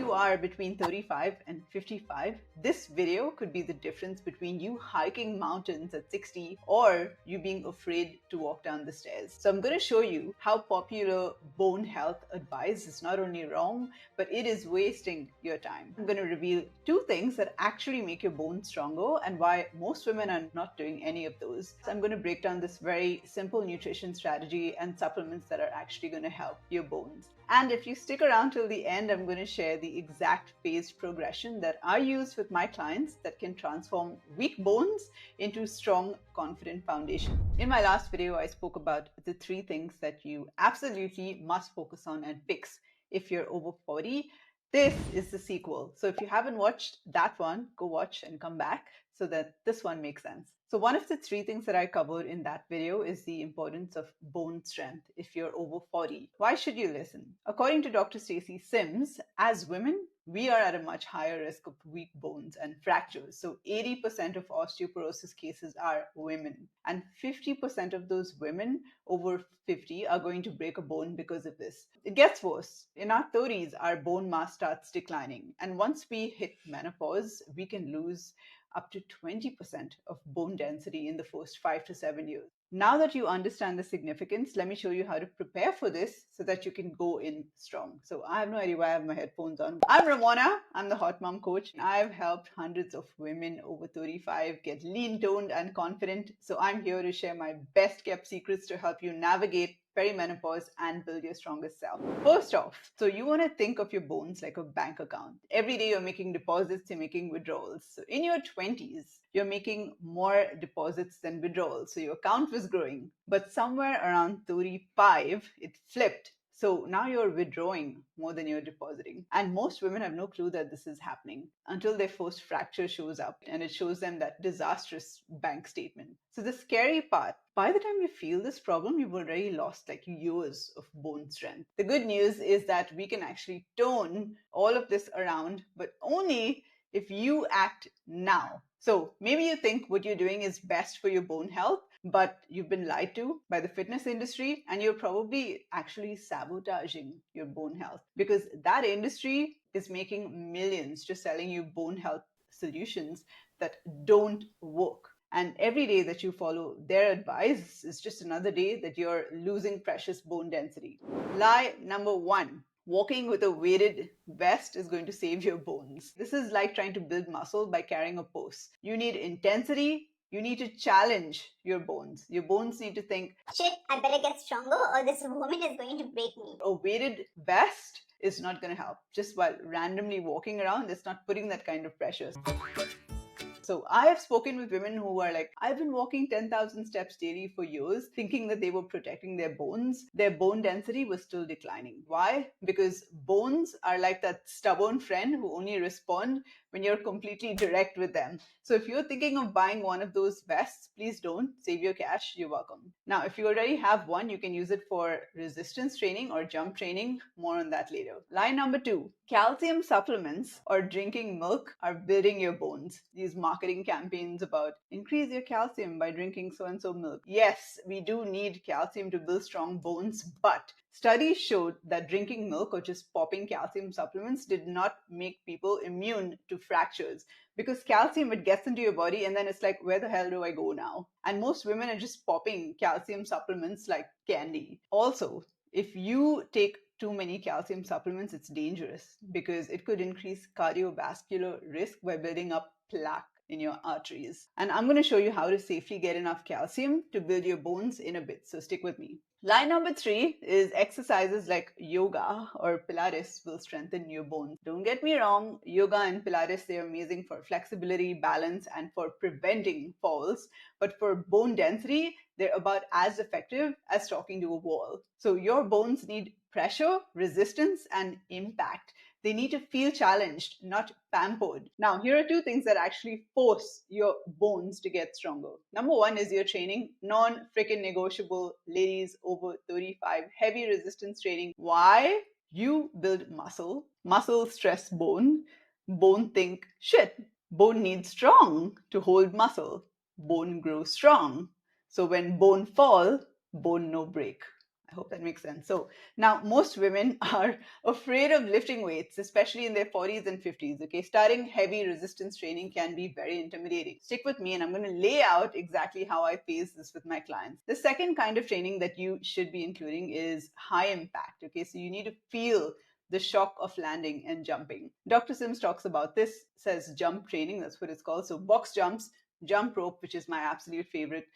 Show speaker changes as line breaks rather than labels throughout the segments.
you are between 35 and 55, this video could be the difference between you hiking mountains at 60 or you being afraid to walk down the stairs. So I'm going to show you how popular bone health advice is not only wrong, but it is wasting your time. I'm going to reveal 2 things that actually make your bones stronger and why most women are not doing any of those. So I'm going to break down this very simple nutrition strategy and supplements that are actually going to help your bones. And if you stick around till the end, I'm going to share the exact phased progression that I use with my clients that can transform weak bones into strong, confident foundation. In my last video, I spoke about the 3 things that you absolutely must focus on and fix if you're over 40. This is the sequel. So if you haven't watched that one, go watch and come back so that this one makes sense. So one of the 3 things that I covered in that video is the importance of bone strength if you're over 40. Why should you listen? According to Dr. Stacy Sims, as women, we are at a much higher risk of weak bones and fractures. So 80% of osteoporosis cases are women, and 50% of those women over 50 are going to break a bone because of this. It gets worse. In our 30s, our bone mass starts declining, and once we hit menopause, we can lose up to 20% of bone density in the first 5 to 7 years. Now that you understand the significance, let me show you how to prepare for this so that you can go in strong. So I have no idea why I have my headphones on. I'm Ramona. I'm the Hot Mom Coach. I've helped hundreds of women over 35 get lean, toned, and confident. So I'm here to share my best kept secrets to help you navigate perimenopause and build your strongest self. First off, so you want to think of your bones like a bank account. Every day you're making deposits, you're making withdrawals. So in your 20s, you're making more deposits than withdrawals. So your account was growing. But somewhere around 35, it flipped. So now you're withdrawing more than you're depositing. And most women have no clue that this is happening until their first fracture shows up and it shows them that disastrous bank statement. So the scary part, by the time you feel this problem, you've already lost like years of bone strength. The good news is that we can actually tone all of this around, but only if you act now. So maybe you think what you're doing is best for your bone health, but you've been lied to by the fitness industry and you're probably actually sabotaging your bone health because that industry is making millions just selling you bone health solutions that don't work. And every day that you follow their advice is just another day that you're losing precious bone density. Lie number 1. Walking with a weighted vest is going to save your bones. This is like trying to build muscle by carrying a post. You need intensity. You need to challenge your bones. Your bones need to think,
shit, I better get stronger or this woman is going to break me.
A weighted vest is not going to help. Just while randomly walking around, it's not putting that kind of pressure. So I have spoken with women who are like, I've been walking 10,000 steps daily for years, thinking that they were protecting their bones. Their bone density was still declining. Why? Because bones are like that stubborn friend who only respond when you're completely direct with them. So if you're thinking of buying one of those vests, please don't. Save your cash. You're welcome. Now, if you already have one, you can use it for resistance training or jump training. More on that later. Line number 2. Calcium supplements or drinking milk are building your bones. These marketing campaigns about increase your calcium by drinking so-and-so milk. Yes, we do need calcium to build strong bones, but studies showed that drinking milk or just popping calcium supplements did not make people immune to fractures because calcium, it gets into your body and then it's like, where the hell do I go now? And most women are just popping calcium supplements like candy. Also, if you take too many calcium supplements, it's dangerous because it could increase cardiovascular risk by building up plaque in your arteries. And I'm going to show you how to safely get enough calcium to build your bones in a bit. So stick with me. Line number 3 is exercises like yoga or Pilates will strengthen your bones. Don't get me wrong, yoga and Pilates, they're amazing for flexibility, balance, and for preventing falls. But for bone density, they're about as effective as talking to a wall. So your bones need pressure, resistance, and impact. They need to feel challenged, not pampered. Now, here are 2 things that actually force your bones to get stronger. Number 1 is your training, non-freaking negotiable, ladies over 35, heavy resistance training. Why? You build muscle, muscle stress bone, bone think, shit, bone needs strong to hold muscle, bone grows strong. So when bone fall, bone no break. I hope that makes sense. So now most women are afraid of lifting weights, especially in their 40s and 50s. Okay, starting heavy resistance training can be very intimidating. Stick with me and I'm going to lay out exactly how I face this with my clients. The second kind of training that you should be including is high impact. Okay, so you need to feel the shock of landing and jumping. Dr. Sims talks about this, says jump training, that's what it's called. So box jumps, jump rope, which is my absolute favorite,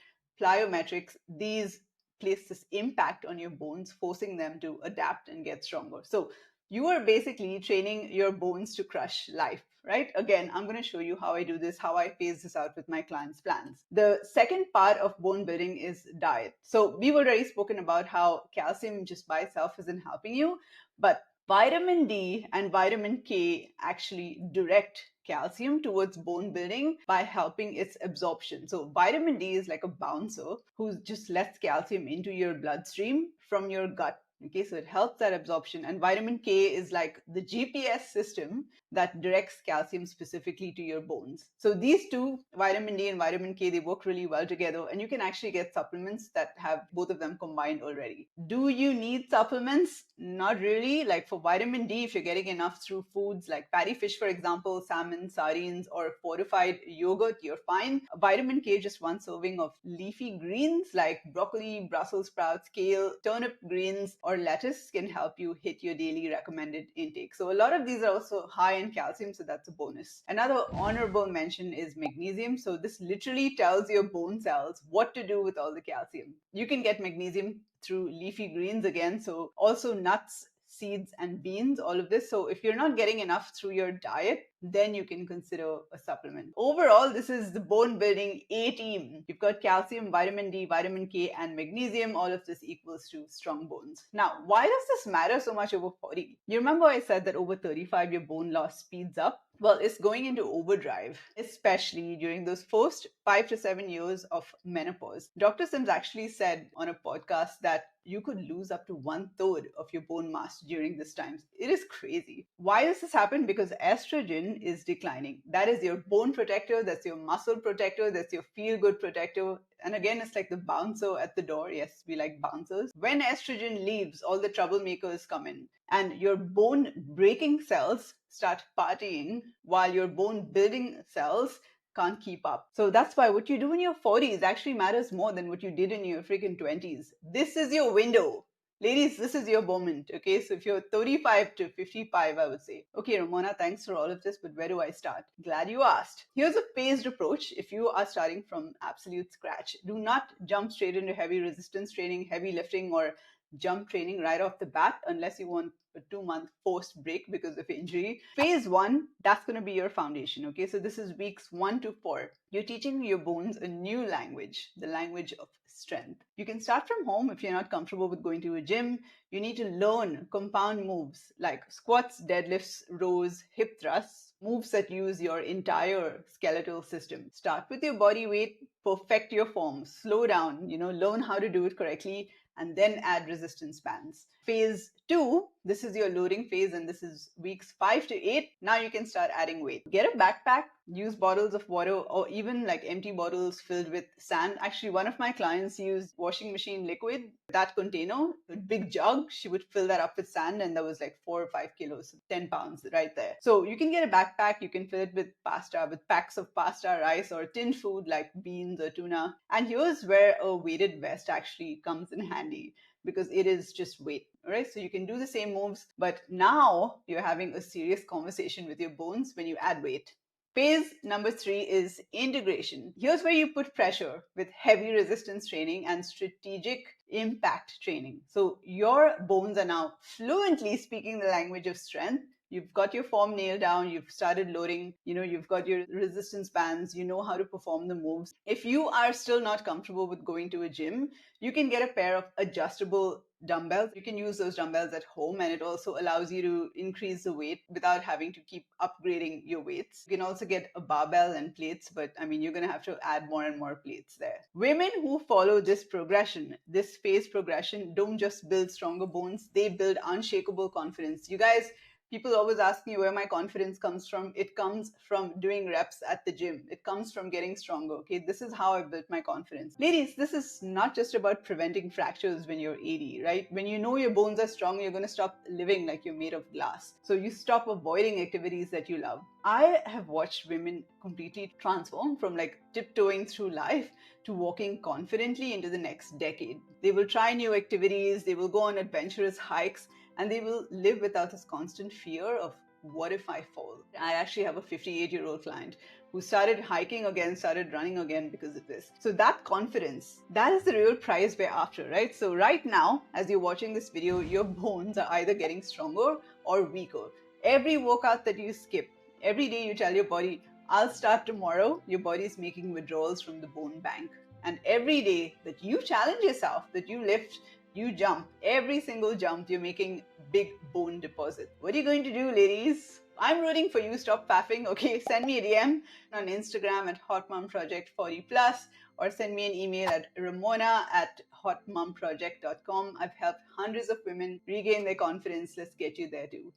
plyometrics, these place this impact on your bones, forcing them to adapt and get stronger. So you are basically training your bones to crush life, right? Again, I'm going to show you how I do this, how I phase this out with my clients' plans. The second part of bone building is diet. So we've already spoken about how calcium just by itself isn't helping you, but vitamin D and vitamin K actually direct calcium towards bone building by helping its absorption. So vitamin D is like a bouncer who just lets calcium into your bloodstream from your gut. Okay, so it helps that absorption. And vitamin K is like the GPS system that directs calcium specifically to your bones. So these two, vitamin D and vitamin K, they work really well together. And you can actually get supplements that have both of them combined already. Do you need supplements? Not really. Like for vitamin D, if you're getting enough through foods like fatty fish, for example, salmon, sardines, or fortified yogurt, you're fine. Vitamin K, just one serving of leafy greens like broccoli, Brussels sprouts, kale, turnip greens, or lettuce can help you hit your daily recommended intake. So a lot of these are also high in calcium, so that's a bonus. Another honorable mention is magnesium. So this literally tells your bone cells what to do with all the calcium. You can get magnesium through leafy greens again, so also nuts, seeds, and beans, all of this. So if you're not getting enough through your diet, then you can consider a supplement. Overall, this is the bone building A team. You've got calcium, vitamin D, vitamin K, and magnesium. All of this equals to strong bones. Now, why does this matter so much over 40? You remember I said that over 35, your bone loss speeds up? Well, it's going into overdrive, especially during those first 5 to 7 years of menopause. Dr. Sims actually said on a podcast that you could lose up to 1/3 of your bone mass during this time. It is crazy. Why does this happen? Because estrogen is declining. That is your bone protector, that's your muscle protector, that's your feel good protector. And again, it's like the bouncer at the door. Yes, we like bouncers. When estrogen leaves, all the troublemakers come in, and your bone breaking cells start partying while your bone building cells can't keep up. So that's why what you do in your 40s actually matters more than what you did in your freaking 20s. This is your window. Ladies, this is your moment, okay? So if you're 35 to 55, I would say, okay, Ramona, thanks for all of this, but where do I start? Glad you asked. Here's a phased approach if you are starting from absolute scratch. Do not jump straight into heavy resistance training, heavy lifting, or jump training right off the bat unless you want a 2-month forced break because of injury. Phase one, that's going to be your foundation. Okay, so this is weeks 1 to 4. You're teaching your bones a new language, the language of strength. You can start from home if you're not comfortable with going to a gym. You need to learn compound moves like squats, deadlifts, rows, hip thrusts, moves that use your entire skeletal system. Start with your body weight, perfect your form, slow down, learn how to do it correctly, and then add resistance bands. Phase 2, this is your loading phase, and this is weeks 5 to 8. Now you can start adding weight. Get a backpack, use bottles of water, or even like empty bottles filled with sand. Actually, one of my clients used washing machine liquid, that container, a big jug. She would fill that up with sand, and that was like 4 or 5 kilos, 10 pounds right there. So you can get a backpack, you can fill it with pasta, with packs of pasta, rice, or tinned food like beans or tuna. And here's where a weighted vest actually comes in handy, because it is just weight. All right, so you can do the same moves, but now you're having a serious conversation with your bones when you add weight. Phase number 3 is integration. Here's where you put pressure with heavy resistance training and strategic impact training. So your bones are now fluently speaking the language of strength. You've got your form nailed down, you've started loading, you've got your resistance bands, you know how to perform the moves. If you are still not comfortable with going to a gym, you can get a pair of adjustable dumbbells. You can use those dumbbells at home, and it also allows you to increase the weight without having to keep upgrading your weights. You can also get a barbell and plates, but you're going to have to add more and more plates there. Women who follow this progression, this phase progression, don't just build stronger bones, they build unshakable confidence. You guys, People always ask me where my confidence comes from. It comes from doing reps at the gym. It comes from getting stronger. Okay, this is how I built my confidence. Ladies, this is not just about preventing fractures when you're 80, right? When you know your bones are strong, you're going to stop living like you're made of glass. So you stop avoiding activities that you love. I have watched women completely transform from like tiptoeing through life to walking confidently into the next decade. They will try new activities, they will go on adventurous hikes, and they will live without this constant fear of what if I fall? I actually have a 58-year-old client who started hiking again, started running again because of this. So that confidence, that is the real prize we're after, right? So right now, as you're watching this video, your bones are either getting stronger or weaker. Every workout that you skip, every day you tell your body, I'll start tomorrow, your body's making withdrawals from the bone bank. And every day that you challenge yourself, that you lift, you jump, every single jump, you're making big bone deposit. What are you going to do, ladies? I'm rooting for you. Stop faffing. Okay, send me a DM on Instagram at hotmomproject40+, or send me an email at ramona@hotmomproject.com. I've helped hundreds of women regain their confidence. Let's get you there too.